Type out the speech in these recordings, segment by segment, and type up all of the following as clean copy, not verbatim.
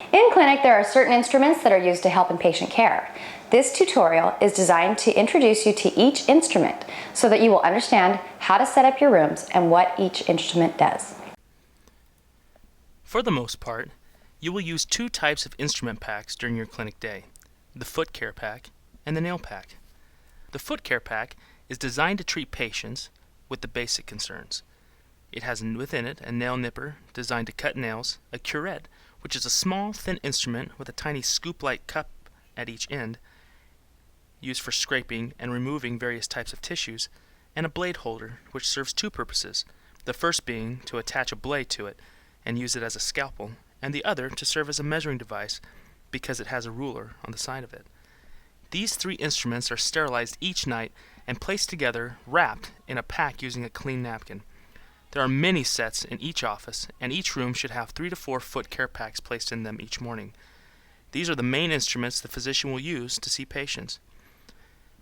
In clinic, there are certain instruments that are used to help in patient care. This tutorial is designed to introduce you to each instrument so that you will understand how to set up your rooms and what each instrument does. For the most part, you will use two types of instrument packs during your clinic day, the foot care pack and the nail pack. The foot care pack is designed to treat patients with the basic concerns. It has within it a nail nipper designed to cut nails, a curette, which is a small, thin instrument with a tiny scoop-like cup at each end, used for scraping and removing various types of tissues, and a blade holder, which serves two purposes, the first being to attach a blade to it and use it as a scalpel, and the other to serve as a measuring device because it has a ruler on the side of it. These three instruments are sterilized each night and placed together, wrapped in a pack using a clean napkin. There are many sets in each office, and each room should have 3 to 4 foot care packs placed in them each morning. These are the main instruments the physician will use to see patients.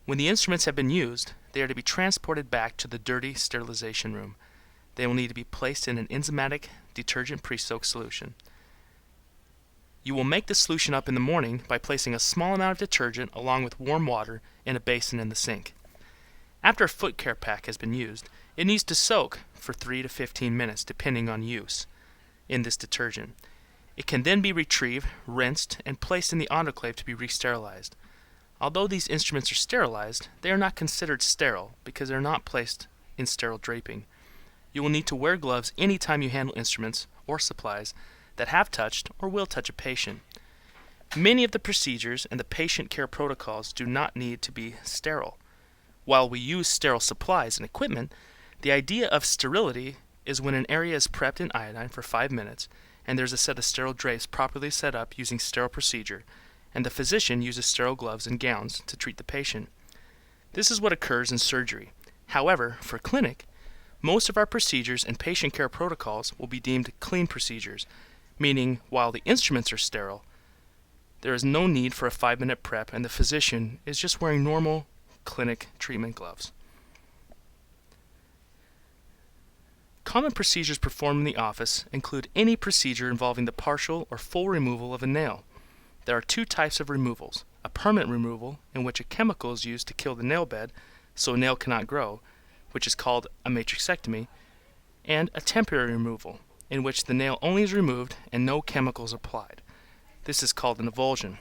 When the instruments have been used, they are to be transported back to the dirty sterilization room. They will need to be placed in an enzymatic detergent pre-soaked solution. You will make the solution up in the morning by placing a small amount of detergent along with warm water in a basin in the sink. After a foot care pack has been used, it needs to soak for 3 to 15 minutes depending on use in this detergent. It can then be retrieved, rinsed, and placed in the autoclave to be re-sterilized. Although these instruments are sterilized, they are not considered sterile because they are not placed in sterile draping. You will need to wear gloves anytime you handle instruments or supplies that have touched or will touch a patient. Many of the procedures and the patient care protocols do not need to be sterile. While we use sterile supplies and equipment, the idea of sterility is when an area is prepped in iodine for 5 minutes and there's a set of sterile drapes properly set up using sterile procedure, and the physician uses sterile gloves and gowns to treat the patient. This is what occurs in surgery. However, for clinic, most of our procedures and patient care protocols will be deemed clean procedures, meaning while the instruments are sterile, there is no need for a 5-minute prep and the physician is just wearing normal clinic treatment gloves. Common procedures performed in the office include any procedure involving the partial or full removal of a nail. There are two types of removals: a permanent removal, in which a chemical is used to kill the nail bed so a nail cannot grow, which is called a matrixectomy, and a temporary removal, in which the nail only is removed and no chemicals applied. This is called an avulsion.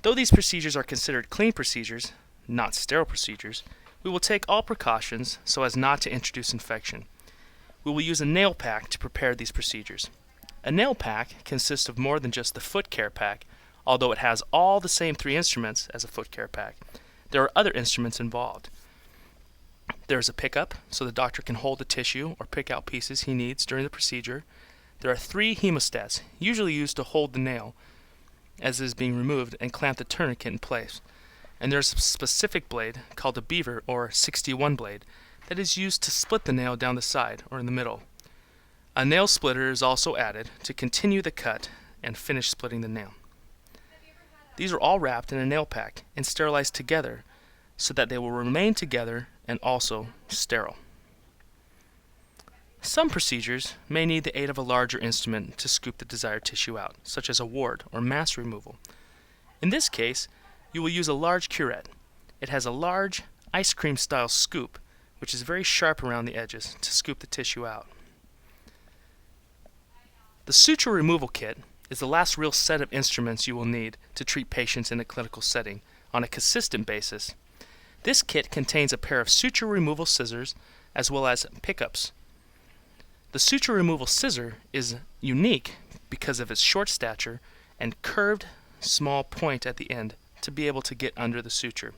Though these procedures are considered clean procedures, not sterile procedures, we will take all precautions so as not to introduce infection. We will use a nail pack to prepare these procedures. A nail pack consists of more than just the foot care pack, although it has all the same 3 instruments as a foot care pack. There are other instruments involved. There is a pickup, so the doctor can hold the tissue or pick out pieces he needs during the procedure. There are 3 hemostats, usually used to hold the nail as it is being removed and clamp the tourniquet in place. And there is a specific blade called a beaver or 61 blade that is used to split the nail down the side or in the middle. A nail splitter is also added to continue the cut and finish splitting the nail. These are all wrapped in a nail pack and sterilized together so that they will remain together and also sterile. Some procedures may need the aid of a larger instrument to scoop the desired tissue out, such as a wart or mass removal. In this case, you will use a large curette. It has a large ice cream style scoop, which is very sharp around the edges to scoop the tissue out. The suture removal kit is the last real set of instruments you will need to treat patients in a clinical setting on a consistent basis. This kit contains a pair of suture removal scissors as well as pickups. The suture removal scissor is unique because of its short stature and curved small point at the end to be able to get under the suture.